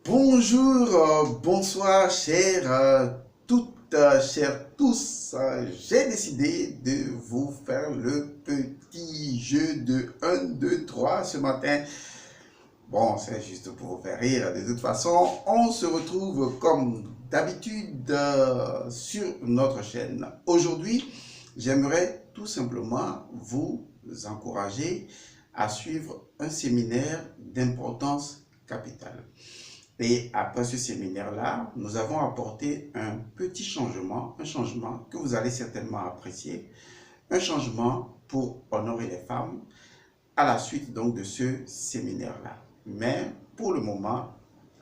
Bonjour, bonsoir, chers toutes, chers tous. J'ai décidé de vous faire le petit jeu de 1, 2, 3 ce matin. Bon, c'est juste pour vous faire rire. De toute façon, on se retrouve comme d'habitude sur notre chaîne. Aujourd'hui, j'aimerais tout simplement vous encourager à suivre un séminaire d'importance capitale. Et après ce séminaire-là, nous avons apporté un petit changement, un changement que vous allez certainement apprécier, un changement pour honorer les femmes à la suite donc de ce séminaire-là. Mais pour le moment,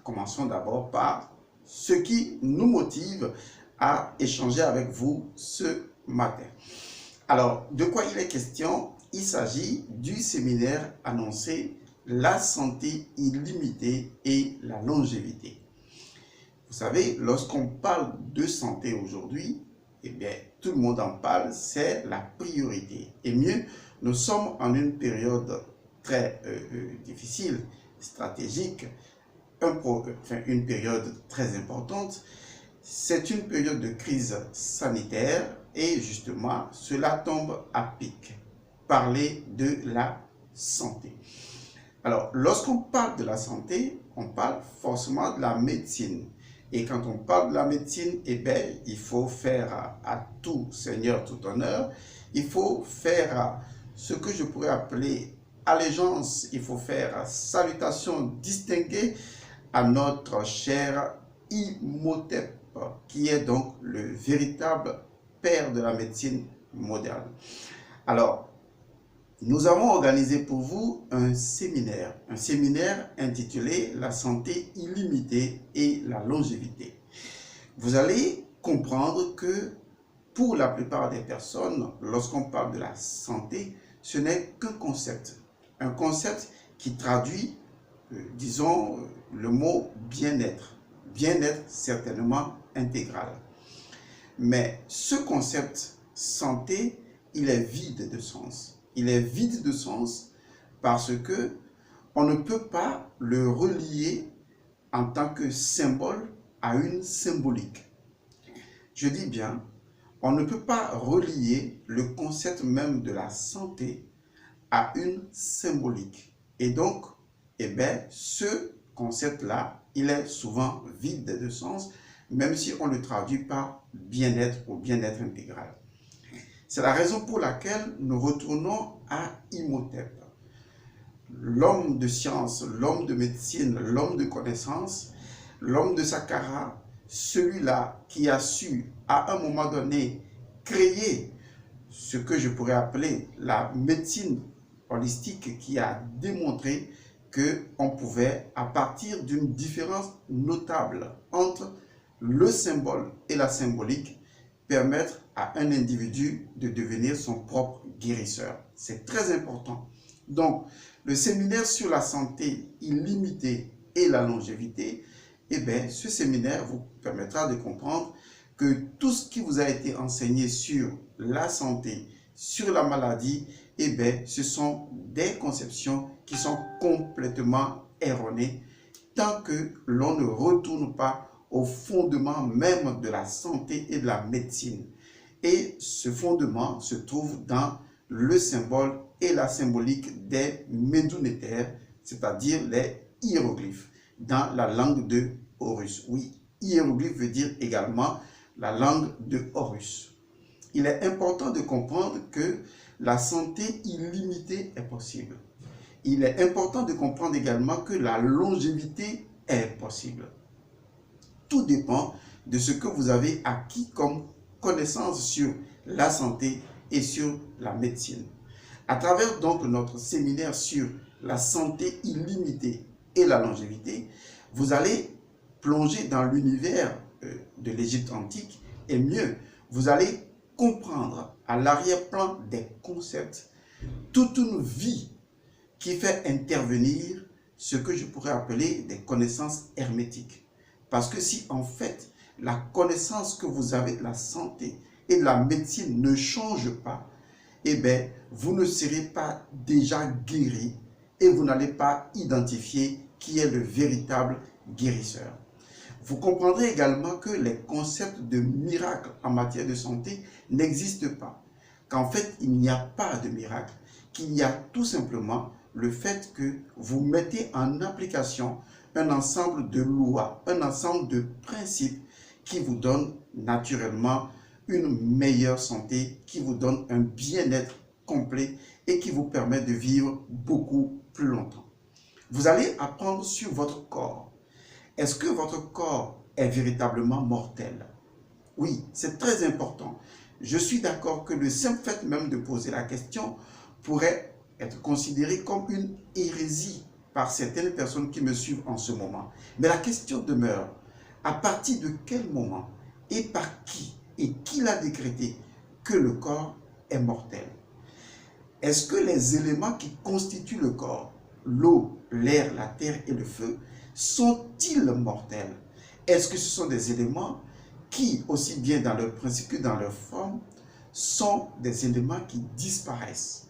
commençons d'abord par ce qui nous motive à échanger avec vous ce matin. Alors, de quoi il est question? Il s'agit du séminaire annoncé la santé illimitée et la longévité. Vous savez, lorsqu'on parle de santé aujourd'hui, eh bien, tout le monde en parle, c'est la priorité. Et mieux, nous sommes en une période très difficile, stratégique, une période très importante. C'est une période de crise sanitaire et justement, cela tombe à pic. Parler de la santé. Alors, lorsqu'on parle de la santé, on parle forcément de la médecine. Et quand on parle de la médecine, eh bien, il faut faire à tout seigneur, tout honneur, il faut faire ce que je pourrais appeler allégeance, il faut faire salutation distinguée à notre cher Imhotep, qui est donc le véritable père de la médecine moderne. Alors, nous avons organisé pour vous un séminaire intitulé « La santé illimitée et la longévité ». Vous allez comprendre que pour la plupart des personnes, lorsqu'on parle de la santé, ce n'est qu'un concept. Un concept qui traduit, disons, le mot bien-être. Bien-être certainement intégral. Mais ce concept santé, il est vide de sens. Il est vide de sens parce que on ne peut pas le relier en tant que symbole à une symbolique. Je dis bien, on ne peut pas relier le concept même de la santé à une symbolique. Et donc, eh bien, ce concept-là, il est souvent vide de sens, même si on le traduit par bien-être ou bien-être intégral. C'est la raison pour laquelle nous retournons à Imhotep, l'homme de science, l'homme de médecine, l'homme de connaissance, l'homme de Saqqara, celui-là qui a su à un moment donné créer ce que je pourrais appeler la médecine holistique, qui a démontré qu'on pouvait, à partir d'une différence notable entre le symbole et la symbolique, permettre à un individu de devenir son propre guérisseur. C'est très important. Donc, le séminaire sur la santé illimitée et la longévité, eh bien, ce séminaire vous permettra de comprendre que tout ce qui vous a été enseigné sur la santé, sur la maladie, eh bien, ce sont des conceptions qui sont complètement erronées tant que l'on ne retourne pas au fondement même de la santé et de la médecine. Et ce fondement se trouve dans le symbole et la symbolique des médounétaires, c'est-à-dire les hiéroglyphes, dans la langue de Horus. Oui, hiéroglyphe veut dire également la langue de Horus. Il est important de comprendre que la santé illimitée est possible. Il est important de comprendre également que la longévité est possible. Tout dépend de ce que vous avez acquis comme connaissance sur la santé et sur la médecine. À travers donc notre séminaire sur la santé illimitée et la longévité, vous allez plonger dans l'univers de l'Égypte antique et mieux, vous allez comprendre à l'arrière-plan des concepts toute une vie qui fait intervenir ce que je pourrais appeler des connaissances hermétiques. Parce que si en fait la connaissance que vous avez de la santé et de la médecine ne change pas, eh bien vous ne serez pas déjà guéri et vous n'allez pas identifier qui est le véritable guérisseur. Vous comprendrez également que les concepts de miracle en matière de santé n'existent pas. Qu'en fait, il n'y a pas de miracle, qu'il y a tout simplement le fait que vous mettez en application un ensemble de lois, un ensemble de principes qui vous donnent naturellement une meilleure santé, qui vous donne un bien-être complet et qui vous permet de vivre beaucoup plus longtemps. Vous allez apprendre sur votre corps. Est-ce que votre corps est véritablement mortel? Oui, c'est très important. Je suis d'accord que le simple fait même de poser la question pourrait être considéré comme une hérésie par certaines personnes qui me suivent en ce moment. Mais la question demeure, à partir de quel moment et par qui et qui l'a décrété que le corps est mortel? Est-ce que les éléments qui constituent le corps, l'eau, l'air, la terre et le feu, sont-ils mortels? Est-ce que ce sont des éléments qui, aussi bien dans leur principe que dans leur forme, sont des éléments qui disparaissent?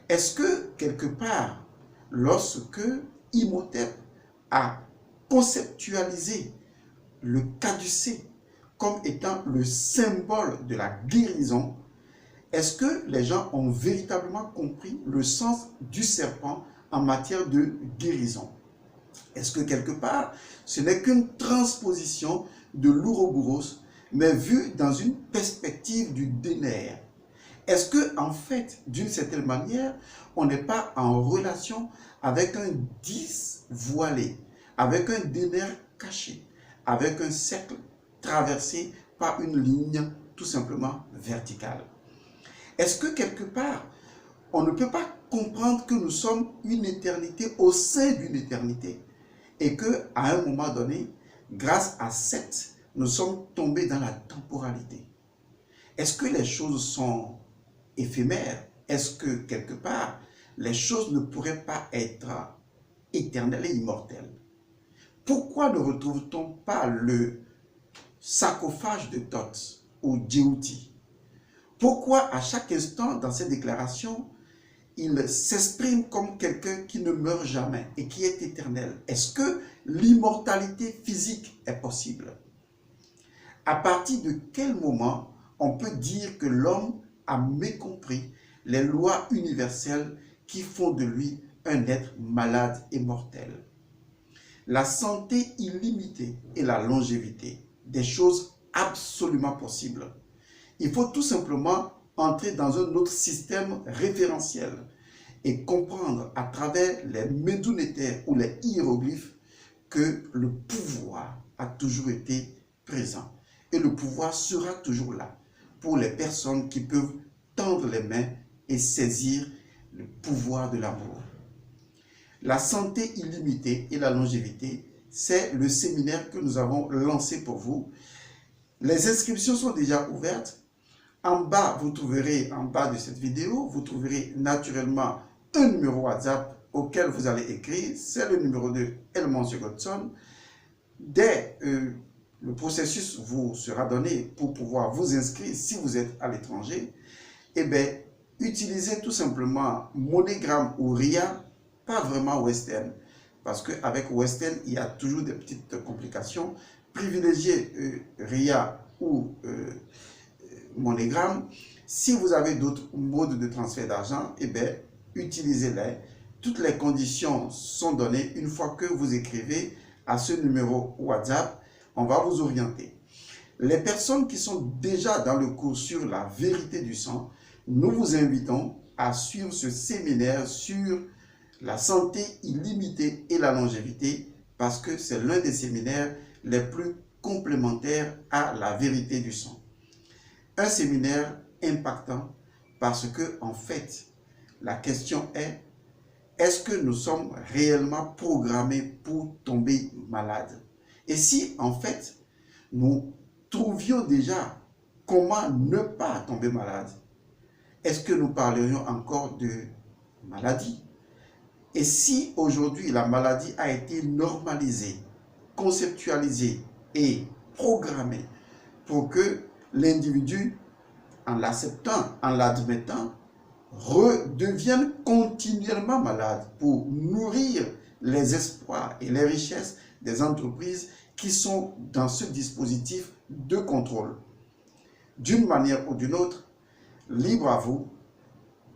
Est-ce que, quelque part, lorsque Imhotep a conceptualisé le caducée comme étant le symbole de la guérison, est-ce que les gens ont véritablement compris le sens du serpent en matière de guérison? Est-ce que quelque part, ce n'est qu'une transposition de l'Ouroboros, mais vue dans une perspective du Déner? Est-ce que, en fait, d'une certaine manière, on n'est pas en relation avec un 10 voilé, avec un Déner caché, avec un cercle traversé par une ligne tout simplement verticale? Est-ce que quelque part, on ne peut pas comprendre que nous sommes une éternité au sein d'une éternité et qu'à un moment donné, grâce à Seth, nous sommes tombés dans la temporalité? Est-ce que les choses sont éphémères? Est-ce que quelque part, les choses ne pourraient pas être éternelles et immortelles? Pourquoi ne retrouve-t-on pas le sarcophage de Thoth ou Djéouti? Pourquoi à chaque instant dans ces déclarations, il s'exprime comme quelqu'un qui ne meurt jamais et qui est éternel? Est-ce que l'immortalité physique est possible? À partir de quel moment on peut dire que l'homme a mécompris les lois universelles qui font de lui un être malade et mortel? La santé illimitée et la longévité, des choses absolument possibles. Il faut tout simplement entrer dans un autre système référentiel et comprendre à travers les médounétaires ou les hiéroglyphes que le pouvoir a toujours été présent. Et le pouvoir sera toujours là pour les personnes qui peuvent tendre les mains et saisir le pouvoir de l'amour. La santé illimitée et la longévité, c'est le séminaire que nous avons lancé pour vous. Les inscriptions sont déjà ouvertes. En bas, vous trouverez, en bas de cette vidéo, vous trouverez naturellement un numéro WhatsApp auquel vous allez écrire. C'est le numéro de Elmonsieur Godson. Dès le processus vous sera donné pour pouvoir vous inscrire si vous êtes à l'étranger, eh bien, utilisez tout simplement MoneyGram ou RIA, pas vraiment Western, parce qu'avec Western, il y a toujours des petites complications. Privilégiez RIA ou MoneyGram. Si vous avez d'autres modes de transfert d'argent, eh bien, utilisez-les. Toutes les conditions sont données une fois que vous écrivez à ce numéro WhatsApp. On va vous orienter. Les personnes qui sont déjà dans le cours sur la vérité du sang, nous vous invitons à suivre ce séminaire sur la santé illimitée et la longévité parce que c'est l'un des séminaires les plus complémentaires à la vérité du sang. Un séminaire impactant parce que, en fait, la question est-ce que nous sommes réellement programmés pour tomber malades? Et si, en fait, nous trouvions déjà comment ne pas tomber malade, est-ce que nous parlerions encore de maladie? Et si aujourd'hui la maladie a été normalisée, conceptualisée et programmée pour que l'individu, en l'acceptant, en l'admettant, redevienne continuellement malade pour nourrir les espoirs et les richesses des entreprises qui sont dans ce dispositif de contrôle. D'une manière ou d'une autre, libre à vous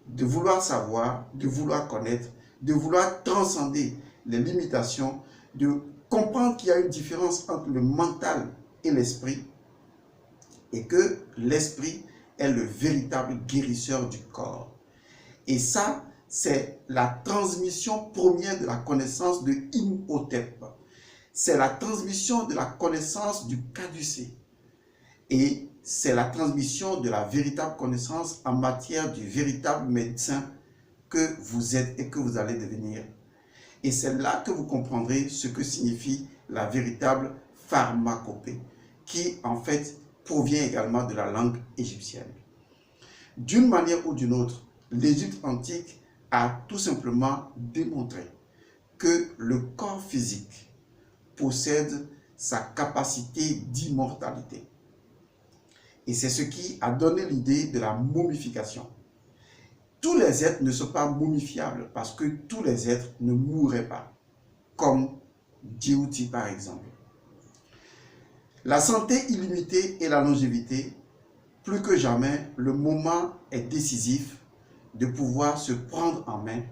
de vouloir savoir, de vouloir connaître, de vouloir transcender les limitations, de comprendre qu'il y a une différence entre le mental et l'esprit, et que l'esprit est le véritable guérisseur du corps. Et ça, c'est la transmission première de la connaissance de Imhotep. C'est la transmission de la connaissance du caducée. Et c'est la transmission de la véritable connaissance en matière du véritable médecin que vous êtes et que vous allez devenir. Et c'est là que vous comprendrez ce que signifie la véritable pharmacopée, qui en fait provient également de la langue égyptienne. D'une manière ou d'une autre, l'Égypte antique a tout simplement démontré que le corps physique possède sa capacité d'immortalité. Et c'est ce qui a donné l'idée de la momification. Tous les êtres ne sont pas momifiables parce que tous les êtres ne mourraient pas, comme Djibouti par exemple. La santé illimitée et la longévité, plus que jamais, le moment est décisif de pouvoir se prendre en main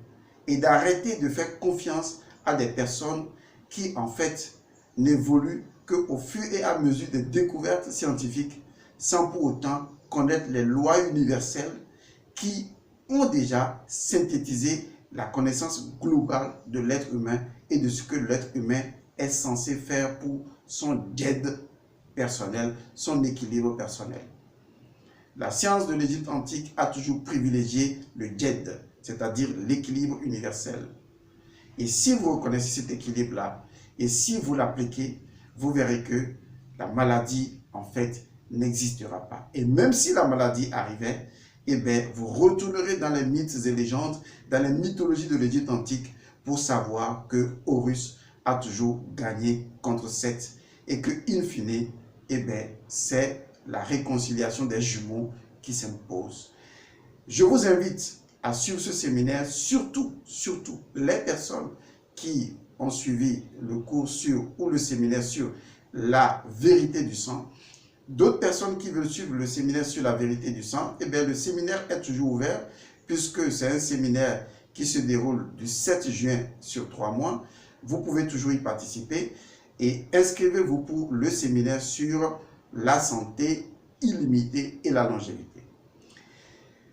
et d'arrêter de faire confiance à des personnes qui en fait n'évoluent qu'au fur et à mesure des découvertes scientifiques sans pour autant connaître les lois universelles qui ont déjà synthétisé la connaissance globale de l'être humain et de ce que l'être humain est censé faire pour son djed personnel, son équilibre personnel. La science de l'Égypte antique a toujours privilégié le djed, c'est-à-dire l'équilibre universel. Et si vous reconnaissez cet équilibre-là, et si vous l'appliquez, vous verrez que la maladie, en fait, n'existera pas. Et même si la maladie arrivait, eh bien, vous retournerez dans les mythes et légendes, dans les mythologies de l'Égypte antique, pour savoir que Horus a toujours gagné contre Seth et que, in fine, eh bien, c'est la réconciliation des jumeaux qui s'impose. Je vous invite à suivre ce séminaire, surtout les personnes qui ont suivi le cours sur ou le séminaire sur la vérité du sang. D'autres personnes qui veulent suivre le séminaire sur la vérité du sang, eh bien, le séminaire est toujours ouvert puisque c'est un séminaire qui se déroule du 7 juin sur 3 mois. Vous pouvez toujours y participer et inscrivez-vous pour le séminaire sur la santé illimitée et la longévité.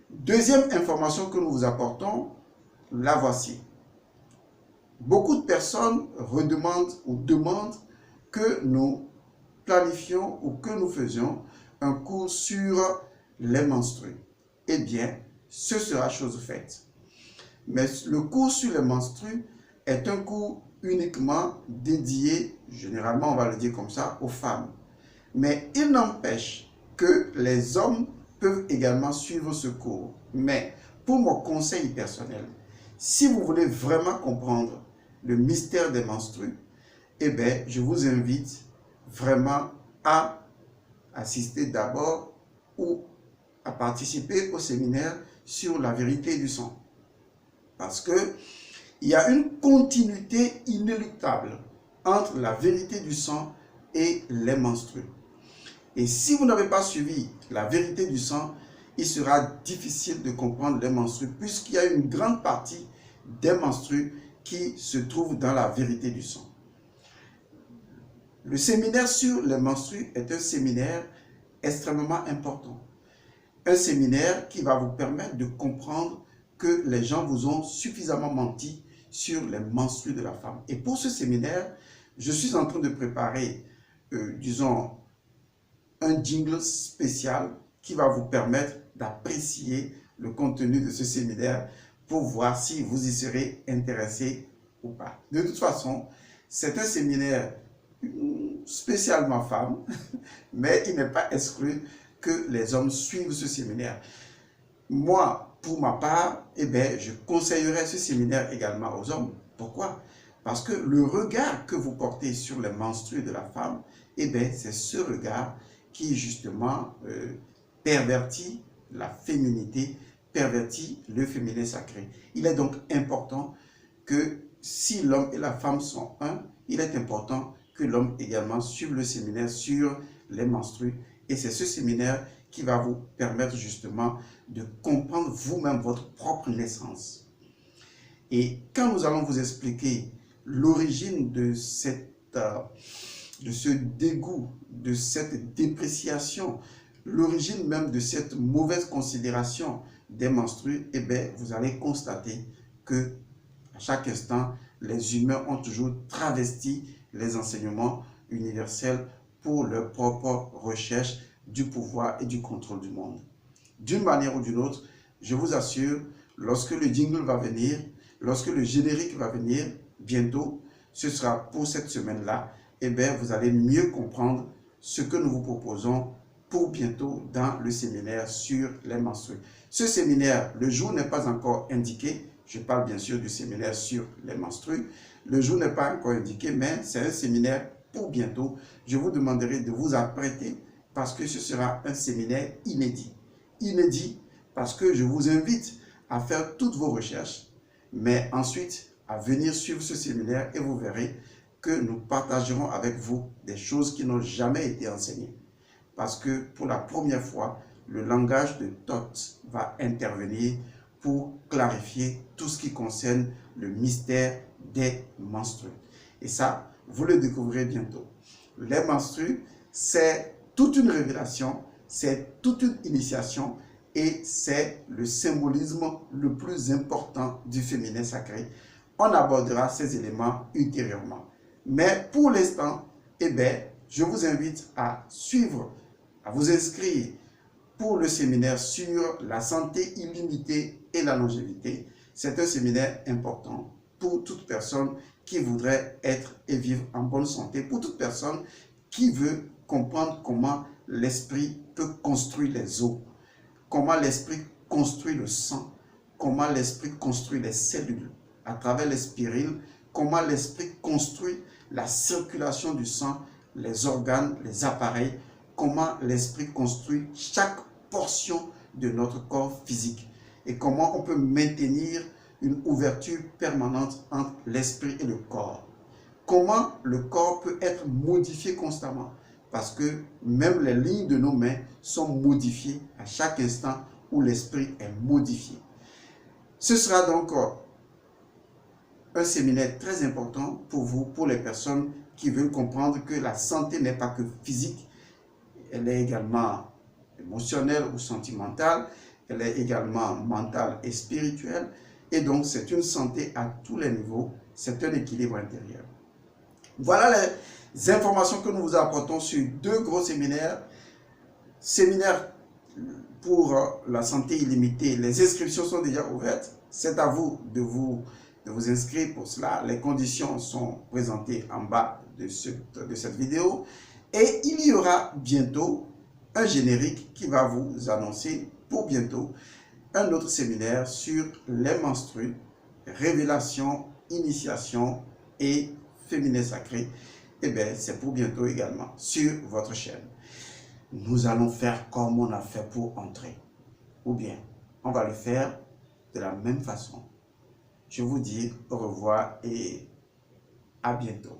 Deuxième information que nous vous apportons, la voici. Beaucoup de personnes redemandent ou demandent que nous planifions ou que nous faisions un cours sur les menstrues. Eh bien, ce sera chose faite. Mais le cours sur les menstrues est un cours uniquement dédié, généralement on va le dire comme ça, aux femmes. Mais il n'empêche que les hommes peuvent également suivre ce cours. Mais pour mon conseil personnel, si vous voulez vraiment comprendre le mystère des menstrues, eh bien, je vous invite vraiment à assister d'abord ou à participer au séminaire sur la vérité du sang. Parce que il y a une continuité inéluctable entre la vérité du sang et les menstrues. Et si vous n'avez pas suivi la vérité du sang, il sera difficile de comprendre les menstrues puisqu'il y a une grande partie des menstrues qui se trouvent dans la vérité du sang. Le séminaire sur les menstrues est un séminaire extrêmement important. Un séminaire qui va vous permettre de comprendre que les gens vous ont suffisamment menti sur les menstrues de la femme. Et pour ce séminaire, je suis en train de préparer, disons, un jingle spécial qui va vous permettre d'apprécier le contenu de ce séminaire pour voir si vous y serez intéressé ou pas. De toute façon, c'est un séminaire spécialement femmes, mais il n'est pas exclu que les hommes suivent ce séminaire. Moi, pour ma part, eh bien, je conseillerais ce séminaire également aux hommes. Pourquoi? Parce que le regard que vous portez sur les menstrues de la femme, eh bien, c'est ce regard qui justement pervertit la féminité, pervertit le féminin sacré. Il est donc important que si l'homme et la femme sont un, il est important que l'homme également suive le séminaire sur les menstrues. Et c'est ce séminaire qui va vous permettre justement de comprendre vous-même votre propre naissance. Et quand nous allons vous expliquer l'origine de ce dégoût, de cette dépréciation, l'origine même de cette mauvaise considération des menstrues, eh bien, vous allez constater que à chaque instant, les humains ont toujours travesti les enseignements universels pour leur propre recherche du pouvoir et du contrôle du monde. D'une manière ou d'une autre, je vous assure, lorsque le jingle va venir, lorsque le générique va venir, bientôt, ce sera pour cette semaine-là, eh bien, vous allez mieux comprendre ce que nous vous proposons pour bientôt dans le séminaire sur les menstrues. Ce séminaire, le jour n'est pas encore indiqué. Je parle bien sûr du séminaire sur les menstrues. Le jour n'est pas encore indiqué, mais c'est un séminaire pour bientôt. Je vous demanderai de vous apprêter parce que ce sera un séminaire inédit. Inédit parce que je vous invite à faire toutes vos recherches, mais ensuite à venir suivre ce séminaire et vous verrez que nous partagerons avec vous des choses qui n'ont jamais été enseignées. Parce que pour la première fois, le langage de Thoth va intervenir pour clarifier tout ce qui concerne le mystère des menstrues. Et ça, vous le découvrirez bientôt. Les menstrues, c'est toute une révélation, c'est toute une initiation et c'est le symbolisme le plus important du féminin sacré. On abordera ces éléments ultérieurement. Mais pour l'instant, eh bien, je vous invite à suivre, à vous inscrire pour le séminaire sur la santé illimitée et la longévité. C'est un séminaire important pour toute personne qui voudrait être et vivre en bonne santé, pour toute personne qui veut comprendre comment l'esprit peut construire les os, comment l'esprit construit le sang, comment l'esprit construit les cellules à travers les spirules, comment l'esprit construit la circulation du sang, les organes, les appareils, comment l'esprit construit chaque portion de notre corps physique et comment on peut maintenir une ouverture permanente entre l'esprit et le corps. Comment le corps peut être modifié constamment parce que même les lignes de nos mains sont modifiées à chaque instant où l'esprit est modifié. Ce sera donc un séminaire très important pour vous, pour les personnes qui veulent comprendre que la santé n'est pas que physique, elle est également émotionnelle ou sentimentale, elle est également mentale et spirituelle. Et donc, c'est une santé à tous les niveaux, c'est un équilibre intérieur. Voilà les informations que nous vous apportons sur deux gros séminaires. Séminaire pour la santé illimitée, les inscriptions sont déjà ouvertes. C'est à vous de vous inscrire pour cela. Les conditions sont présentées en bas de cette vidéo. Et il y aura bientôt un générique qui va vous annoncer pour bientôt un autre séminaire sur les menstrues, révélation, initiation et féminin sacré. Eh bien, c'est pour bientôt également sur votre chaîne. Nous allons faire comme on a fait pour entrer. Ou bien, on va le faire de la même façon. Je vous dis au revoir et à bientôt.